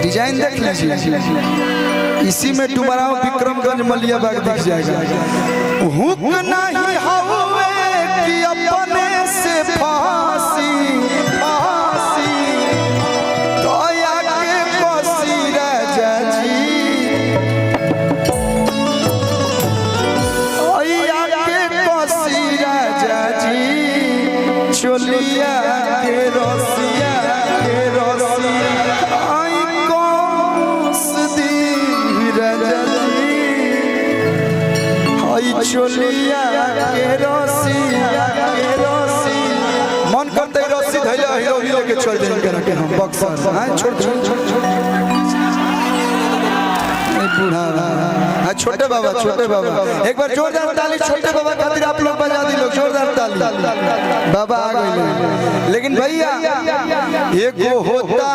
Design देख लीजिए, इसी में तुम्हारा विक्रमगंज मलिया बाग दिख जाएगा। हुक नहीं हवे कि अपने से फांसी फांसी तो आके बसी राजा जी, आके बसी राजा जी, चोलिया के रसिया के रसिया आई कौस दी राजा जी, आई चोलिया के रसिया के रसिया। मन करते रस्सी धैले हीरो हीरो के चल जाए के हम बक्सर छोड़ छोड़ छोड़ बूढ़ा छोटे बाबा एक बार जोरदार ताली छोटे बाबा खातिर आप लोग बजा दी लोग, जोरदार ताली। बाबा आ गए, लेकिन भैया एगो होता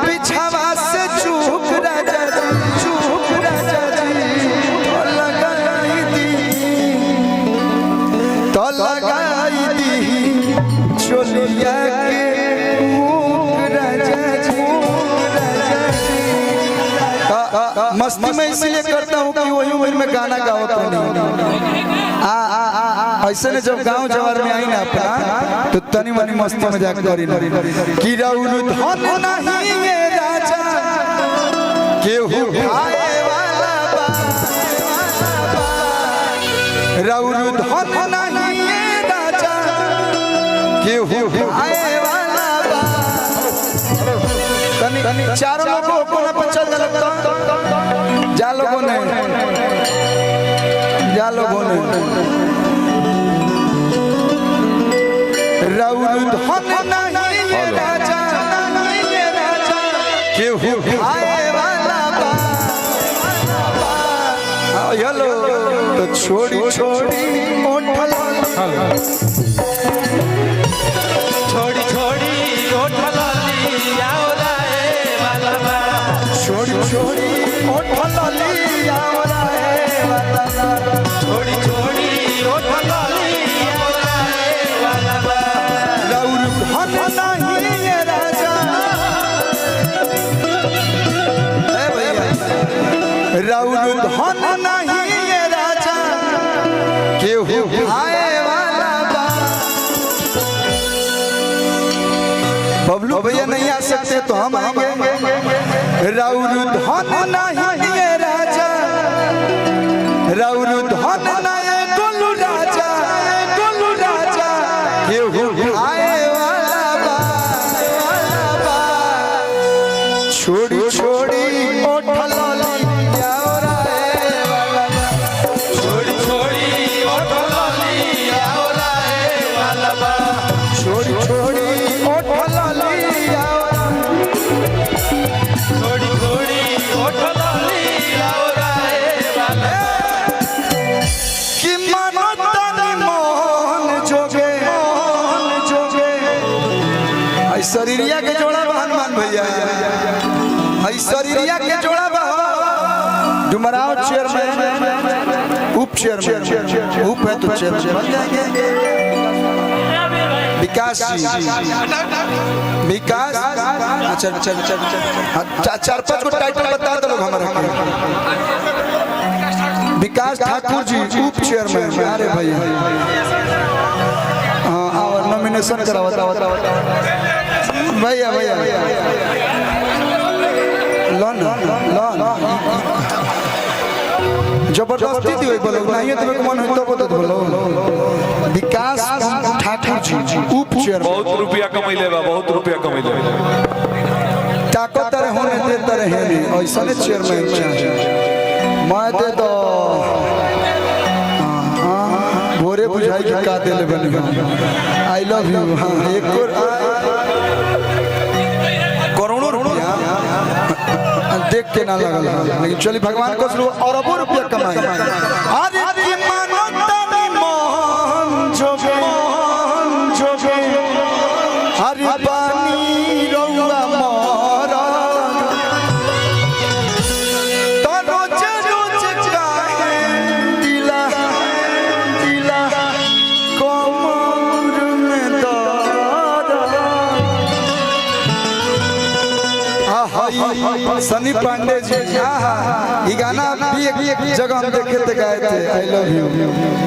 पिछावा से चूक राजा जी, चूक राजा जी लगाई दी तो लगाई दी चोलिया के मुक राजा जी, मस्ती में इसलिए करता हूँ कि वही उम्र में गाना गाओ तो नहीं। ऐसे ने जब गांव जवार में आई ना अपना तो तनी मनी मस्ती में जाकर करी कि राउर धन नहीं ये राजा केहू खाए वाला बा, राउर धन नहीं ये राजा केहू खाए वाला बा। तनी चारों लोगों को ना पचल लगता जा लोगों ने राउर धन नहीं ये राजा केहू खाए वाला बा। हेलो तो छोड़ी छोड़ी ओठल छोड़ी छोड़ी ओठल छोड़ी छोड़ी ओठल छोड़ी छोड़ी ओठल राउर धन नहीं ये राजा, राउर धन नहीं ये राजा केहू खाए वाला बा। बबलू भैया नहीं आ सकते तो हम आएंगे। राउर धन नहीं ये राजा, राउर धन नहीं गोलू राजा, गोलू राजा केहू खाए वाला बा। छोड़ी छोड़ी ओठल छोड़ी छोड़ी ओठल छोड़ी छोड़ी ओठल छोड़ी छोड़ी ओठल कि मन तन मन जोगे आई शरीरिया के जोड़ा हनुमान भैया, आई शरीरिया के जोड़ा डुमराव चेयरमैन उप चेयरमैन उप है तो चेयरमैन बन जाएंगे। विकास जी विकास अच्छा चार पांच को टाइटल बता दो लोग हमारे। विकास ठाकुर जी उप चेयरमैन। अरे भैया हाँ और नॉमिनेशन कराओ भैया भैया लोन जबरदस्ती थी बोलो नहीं तो मन होता बोलो। विकास ठाकुर जी उप चेयरमैन बहुत रुपया कमैले बा, बहुत रुपया कमैले ताकत होने देते रहे ऐसा चेयरमैन चाहिए। मैं दे दो भोरे बुझाई की का दिल बनी आई लव यू। हाँ एक करोड़ों रुपया देख के ना लगल, लेकिन चलिए भगवान को अरबों रुपया कमाए। अरे हरि पानी रौआ मारा तो रोज रोज काहे दिला दिला कमर में दर्द। सनी पांडे जी ये गाना भी एक जगह हम देखे थे गाए थे आई लव यू